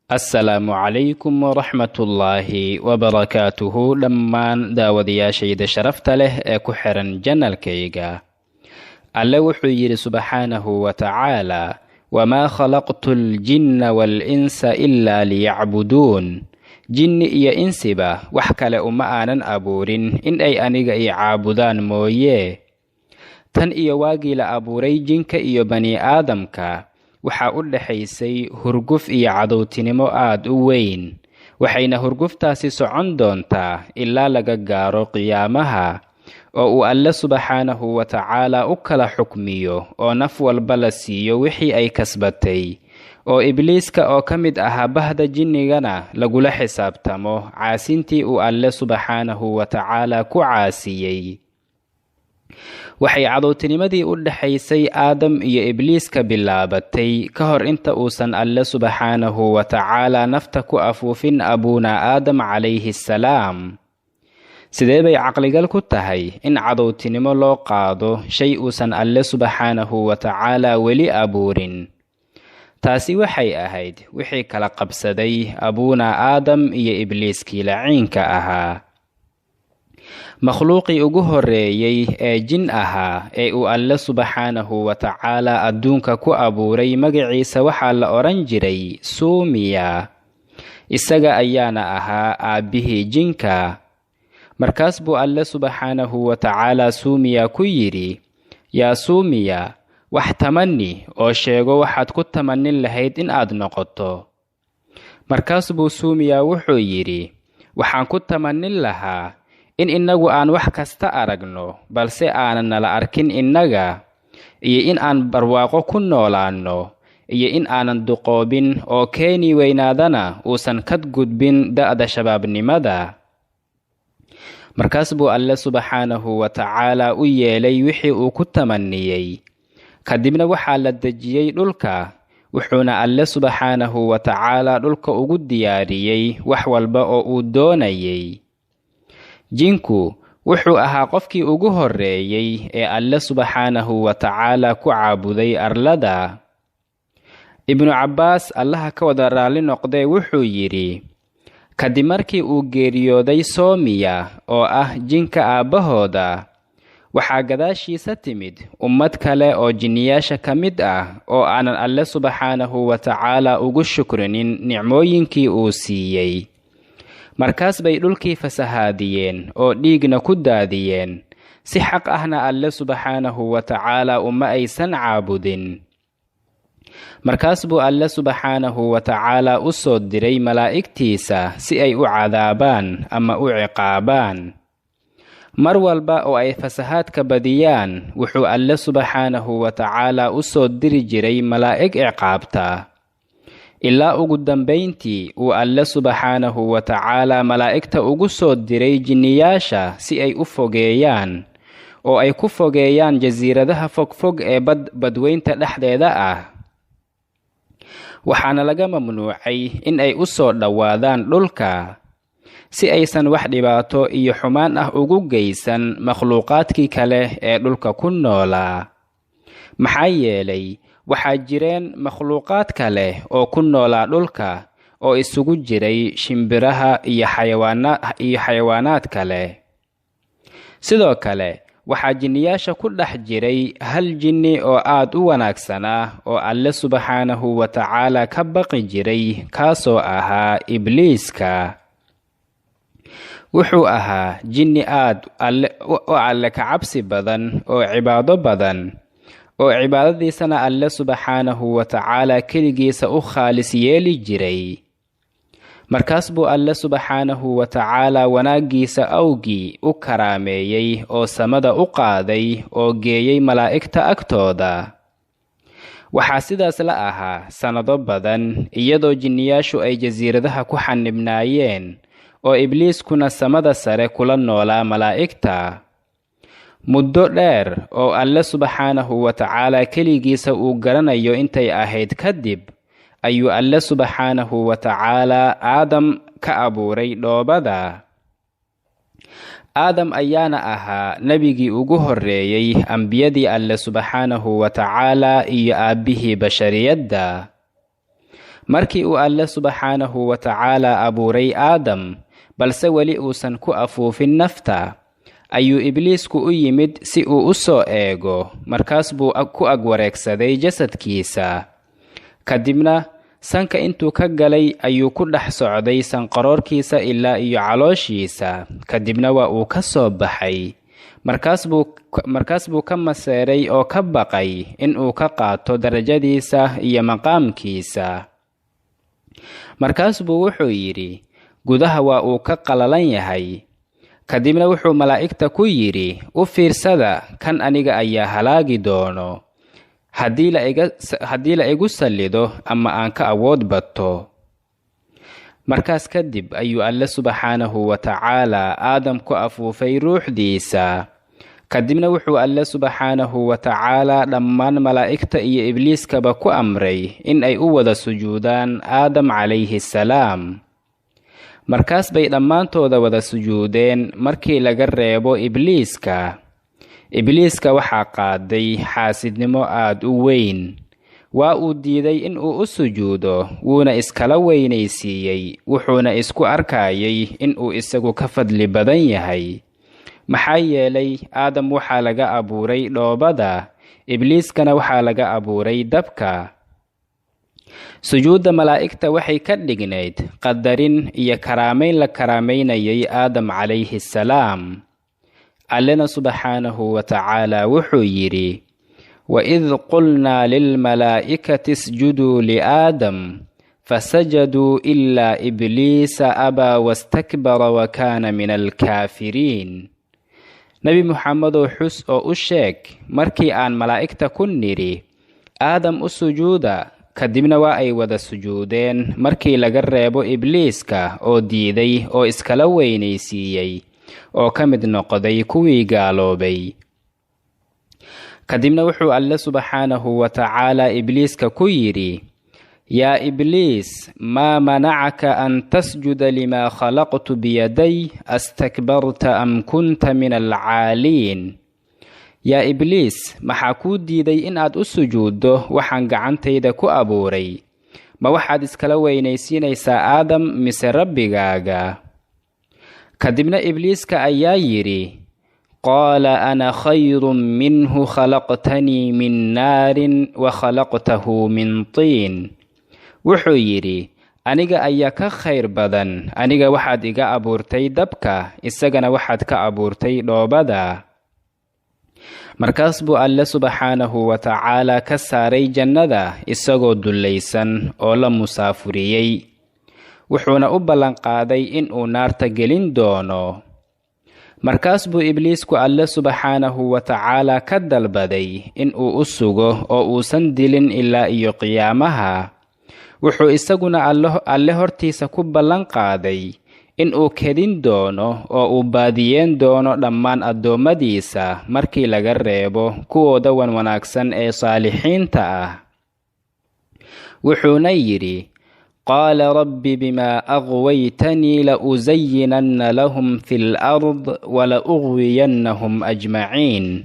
asalaamu calaykum waraxmatullaahi wabarakaatuhu dhammaan daawadayaashayda sharafta leh ee ku xiran janalkayga. alle wuxuu yidhi subxaanahu wa tacaala, wamaa khalaqtu ljinna waal-insa ilaa liyacbuduun. jinni iyo insiba wax kale uma aanan abuurin in ay aniga i caabudaan mooye. tan iyo waagii la abuuray jinka iyo bani aadamka waxaa u dhaxaysay hurguf iyo cadowtinimo aad u weyn, waxayna hurguftaasi socon doontaa ilaa laga gaaro qiyaamaha oo uu alle subxaanahu wa tacaala u kala xukmiyo oo naf walba la siiyo wixii ay kasbatay, oo ibliiska oo ka mid ahaa bahda jinnigana lagula xisaabtamo caasintii uu alle subxaanahu wa tacaala ku caasiyey. waxay cadowtinimadii u dhaxaysay aadam iyo ibliiska bilaabatay ka hor inta uusan alle subxaanahu wa tacaala nafta ku afuufin abuuna aadam calayhi salaam. sidee bay caqligal ku tahay in cadowtinimo loo qaado shay uusan alle subxaanahu wa tacaala weli abuurin? taasi waxay ahayd wixii kala qabsaday abuuna aadam iyo ibliiskii laciinka ahaa. makhluuqii ugu horreeyey ee jin ahaa ee uu alle subxaanahu wa tacaala adduunka ku abuuray magaciisa waxaa la odhan jiray suumiya. isaga ayaana ahaa aabbihii jinka. markaas buu alle subxaanahu wa tacaala suumiya ku yidhi, yaa suumiya, wax tamanni oo sheego waxaad ku tamannin lahayd in aad noqoto. markaas buu suumiya wuxuu yidhi, waxaan ku tamannin lahaa in innagu aan wax kasta aragno balse aanan nala arkin innaga, iyo in aan barwaaqo ku noolaanno, iyo in aanan duqoobin oo keeni weynaadana uusan kad gudbin da'da shabaabnimada. markaas buu alle subxaanahu wa tacaala u yeelay wixii uu ku tamanniyey. kadibna waxaa la dejiyey dhulka, wuxuuna alle subxaanahu wa tacaala dhulka ugu diyaariyey wax walba oo uu doonayey. jinku wuxuu ahaa qofkii ugu horreeyey ee alle subxaanahu wa tacaala ku caabuday arlada. ibnu cabbaas allaha ka wada raalli noqdee wuxuu yidhi, kadib markii uu geeriyooday soomiya oo ah jinka aabbahooda, waxaa gadaashiisa timid ummad kale oo jinniyaasha ka mid ah oo aanan alle subxaanahu wa tacaala ugu shukrinin nicmooyinkii uu siiyey. markaas bay dhulkii fasahaadiyeen oo dhiigna ku daadiyeen, si xaq ahna alle subxaanahu wa tacaala uma aysan caabudin. markaas buu alle subxaanahu wa tacaala u soo diray malaa'igtiisa si ay u cadaabaan ama u ciqaabaan. mar walba oo ay fasahaadka badiyaan wuxuu alle subxaanahu wa tacaala u soo diri jiray malaa'ig ciqaabta, ilaa ugu dambayntii uu alle subxaanahu wa tacaala malaa'igta ugu soo diray jinniyaasha si ay u fogeeyaan, oo ay ku fogeeyaan jasiiradaha fogfog ee badweynta dhexdeeda ah. waxaana laga mamnuucay in ay u soo dhowaadaan dhulka, si aysan wax dhibaato iyo xumaan ah ugu geysan makhluuqaadkii kale ee dhulka ku noolaa. maxaa yeelay waxaa jireen makhluuqaad kale oo ku noolaa dhulka oo isugu jiray shimbiraha iyo xayawaanaad kale. sidoo kale waxaa jinniyaasha ku dhex jiray hal jinni oo aad u wanaagsanaa oo alle subxaanahu wa tacaala ka baqi jiray, kaasoo ahaa ibliiska. wuxuu ahaa jinni aad alle ka cabsi badan oo cibaado badan, oo cibaadadiisana alle subxaanahu wa tacaala keligiisa u khaalis yeeli jiray. markaas buu alle subxaanahu wa tacaala wanaaggiisa awgii u karaameeyey oo samada u qaaday oo geeyey malaa'igta agtooda. waxaa sidaas la ahaa sannado badan, iyadoo jinniyaashu ay jasiiradaha ku xanibnaayeen oo ibliiskuna samada sare kula noolaa malaa'igta. muddo dheer oo alle subxaanahu wa tacaala keligiisa uu garanayo intay ahayd kadib, ayuu alle subxaanahu wa tacaala aadam ka abuuray dhoobada. aadam ayaana ahaa nebigii ugu horreeyey ambiyadii alle subxaanahu wa tacaala iyo aabbihii bashariyadda. markii uu alle subxaanahu wa tacaala abuuray aadam balse weli uusan ku afuufin nafta, ayuu ibliisku u yimid si uu u soo eego. markaas buu ku agwareegsaday jasadkiisa, kadibna sanka intuu ka galay ayuu ku dhex socday sanqaroorkiisa ilaa iyo calooshiisa, kadibna waa uu ka soo baxay. markaas buu ka maseeray oo ka baqay in uu ka qaato darajadiisa iyo maqaamkiisa. markaas buu wuxuu yidhi, gudaha waa uu ka qalalan yahay. kadibna wuxuu malaa'igta ku yidhi, u fiirsada, kan aniga ayaa halaagi doono haddii la igu sallido ama aan ka awood bato. markaas kadib ayuu alle subxaanahu wa tacaala aadam ku afuufay ruuxdiisa. kadibna wuxuu alle subxaanahu wa tacaala dhammaan malaa'igta iyo ibliiskaba ku amray in ay u wada sujuudaan aadam calayhi salaam. markaas bay dhammaantooda wada sujuudeen markii laga reebo ibliiska. ibliiska waxaa qaaday xaasidnimo aad u weyn. waa uu diiday in uu u sujuudo, wuuna iskala weynaysiiyey, wuxuuna isku arkayay in uu isagu ka fadli badan yahay. maxaa yeelay aadam waxaa laga abuuray dhoobada, ibliiskana waxaa laga abuuray dabka. sujuudda malaa'igta waxay ka dhignayd qadarin iyo karaamayn la karaamaynayay aadam calayhi salaam. allena subxaanahu wa tacaala wuxuu yidhi, وإذ قلنا للملائكة اسجدوا لآدم فسجدوا إلا إبليس أبى واستكبر وكان من الكافرين. نبي محمد حس أو أشيك مركي آن ملائكة كنري آدم السجود kadibna waa ay wada sujuudeen markii laga reebo ibliiska oo diiday oo iskala weynaysiiyey oo ka mid noqday kuwii gaaloobay. kadibna wuxuu alle subxaanahu wa tacaala ibliiska ku yidhi, yaa ibliis, maa manacaka an tasjuda limaa khalaqtu biyaday astakbarta am kunta min alcaaliin. yaa ibliis, maxaa kuu diiday in aad u sujuuddo waxaan gacantayda ku abuuray? ma waxaad iskala weynaysiinaysaa aadam mise rabbigaaga? kadibna ibliiska ayaa yidhi, qaala ana khayrun minhu khalaqtanii min naarin wa khalaqtahu min tiin. wuxuu yidhi, aniga ayaa ka khayr badan, aniga waxaad iga abuurtay dabka, isagana waxaad ka abuurtay dhoobada. markaas buu alle subxaanahu wa tacaala ka saaray jannada isagoo dullaysan oo la musaafuriyey, wuxuuna u ballanqaaday in uu naarta gelin doono. markaas buu ibliisku alle subxaanahu wa tacaala ka dalbaday in uu u sugo oo uusan dilin ilaa iyo qiyaamaha. wuxuu isaguna alle hortiisa ku ballanqaaday in uu kedin doono oo uu baadiyeen doono dhammaan addoommadiisa markii laga reebo kuwooda wanaagsan ee saalixiinta ah. wuxuuna yidhi, qaala rabbi bimaa aqwaytanii la'uzayyinanna lahum fi lard wala'ughwiyannahum ajmaciin.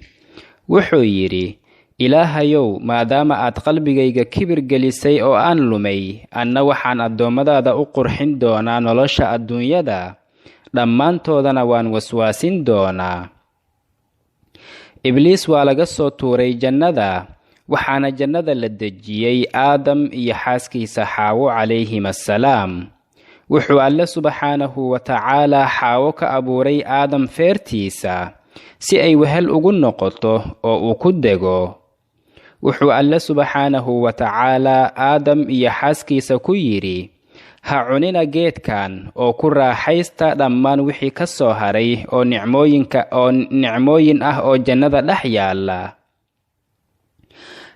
wuxuu yidhi, ilaahayow, maadaama aad qalbigayga kibir gelisay oo aan lumay, anna waxaan addoommadaada u qurxin doonaa nolosha adduunyada, dhammaantoodana waan waswaasin doonaa. ibliis waa laga soo tuuray jannada, waxaana jannada la dejiyey aadam iyo xaaskiisa xaawo calayhim assalaam. wuxuu alle subxaanahu wa tacaala xaawo ka abuuray aadam feertiisa si ay wehel ugu noqoto oo uu ku dego. wuxuu alle subxaanahu wa tacaala aadam iyo xaaskiisa ku yidhi, ha cunina geedkan oo ku raaxaysta dhammaan wixii ka soo haray oo nicmooyin ah oo jannada dhex yaalla.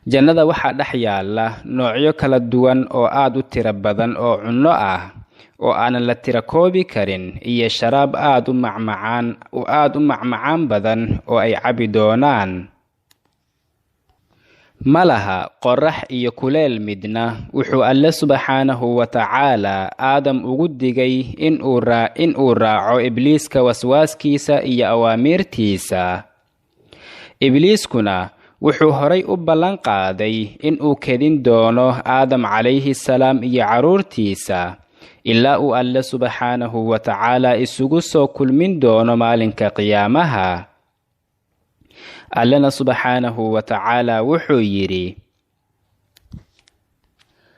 jannada waxaa dhex yaalla noocyo kala duwan oo aad u tiro badan oo cunno ah oo aanan la tira koobi karin, iyo sharaab aad u macmacaan badan oo ay cabi doonaan. ma laha qorrax iyo kuleel midna. wuxuu alle subxaanahu wa tacaala aadam ugu digay in uu raaco ibliiska waswaaskiisa iyo awaamiirtiisa. ibliiskuna wuxuu horay u ballan qaaday in uu kedin doono aadam calayhi salaam iyo carruurtiisa ilaa uu alle subxaanahu wa tacaala isugu soo kulmin doono maalinka qiyaamaha. allena subxaanahu wa tacaala wuxuu yidhi: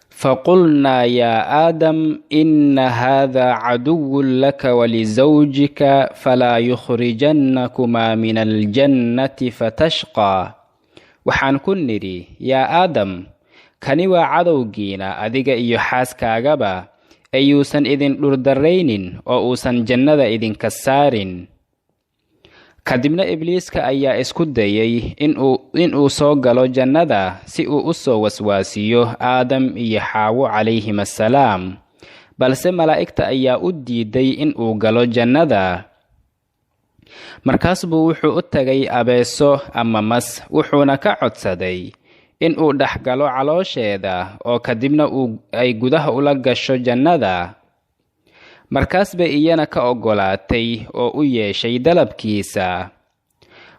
faqulnaa yaa aadam inna haadaa caduwun laka walizawjika falaa yukhrijannakumaa min aljannati fatashqaa. waxaan ku nidhi, yaa aadam, kani waa cadowgiina adiga iyo xaaskaagaba, ayuusan idin dhurdarraynin oo uusan jannada idinka saarin. kadibna ibliiska ayaa isku dayay inuu soo galo jannada si uu u soo waswaasiyo aadam iyo xaawo calayhim assalaam, balse malaa'igta ayaa u diiday inuu galo jannada. markaas buu wuxuu u tagay abeeso ama mas, wuxuuna ka codsaday inuu dhex galo caloosheeda oo kadibna ay gudaha ula gasho jannada. markaas bay iyana ka oggolaatay oo u yeeshay dalabkiisa.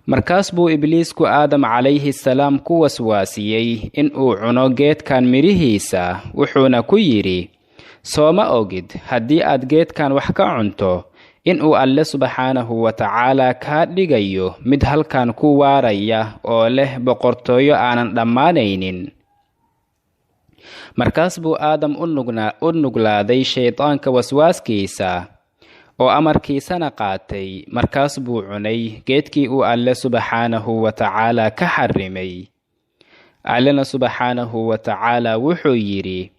markaas buu ibliisku aadam calayhi salaam ku waswaasiyey inuu cuno geedkan midhihiisa, wuxuuna ku yidhi, sooma ogid haddii aad geedkan wax ka cunto inuu alle subxaanahu wa tacaala kaa dhigayo mid halkan ku waaraya oo leh boqortooyo aanan dhammaanaynin. markaas buu aadam u nuglaaday shaydaanka waswaaskiisa oo amarkiisana qaatay. markaas buu cunay geedkii uu alle subxaanahu wa tacaala ka xarrimay. allena subxaanahu wa tacaala wuxuu yidhi: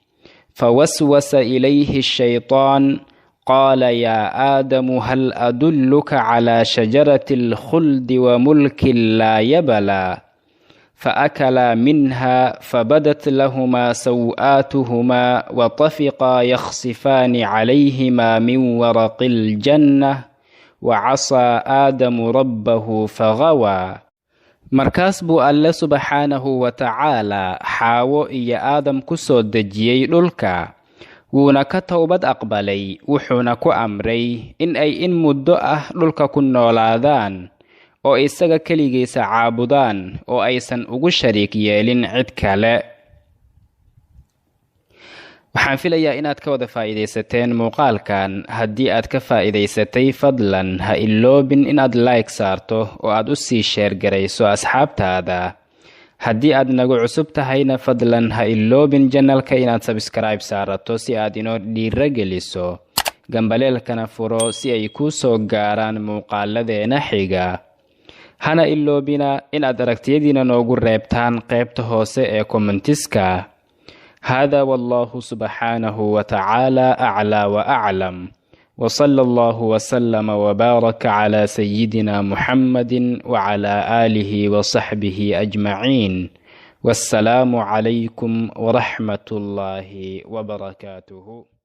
fawaswasa ilayhi ashaytaan qaala yaa aadamu hal adulluka calaa shajarati alkhuldi wa mulkin laa yablaa فأكلا منها فبدت لهما سوآتهما وطفقا يخصفان عليهما من ورق الجنة وعصى آدم ربه فغوى. markaas buu alle subxaanahu wa tacaala xaawo iyo aadam ku soo dejiyey dhulka, wuuna ka towbad aqbalay, wuxuuna ku amray in ay in muddo ah dhulka ku noolaadaan oo isaga keligiisa caabudaan oo aysan ugu shariik yeelin cid kale. waxaan filayaa inaad ka wada faa'iidaysateen muuqaalkan. haddii aad ka faa'iidaysatay, fadlan ha iloobin inaad like saarto oo aad u sii sheergarayso asxaabtaada. haddii aad nagu cusub tahayna, fadlan ha iloobin janalka inaad sabskaraib saarato si aad inoo dhiira geliso, gambaleelkana furo si ay kuu soo gaaraan muuqaaladeena xiga. hana iloobina inaad aragtiyadiina noogu reebtaan qaybta hoose ee kommentiska. hada wallahu subxaanahu wa tacaala aclaa wa aclam, وصلى الله وسلم وبارك على سيدنا محمد وعلى آله وصحبه أجمعين. والسلام عليكم ورحمة الله وبركاته.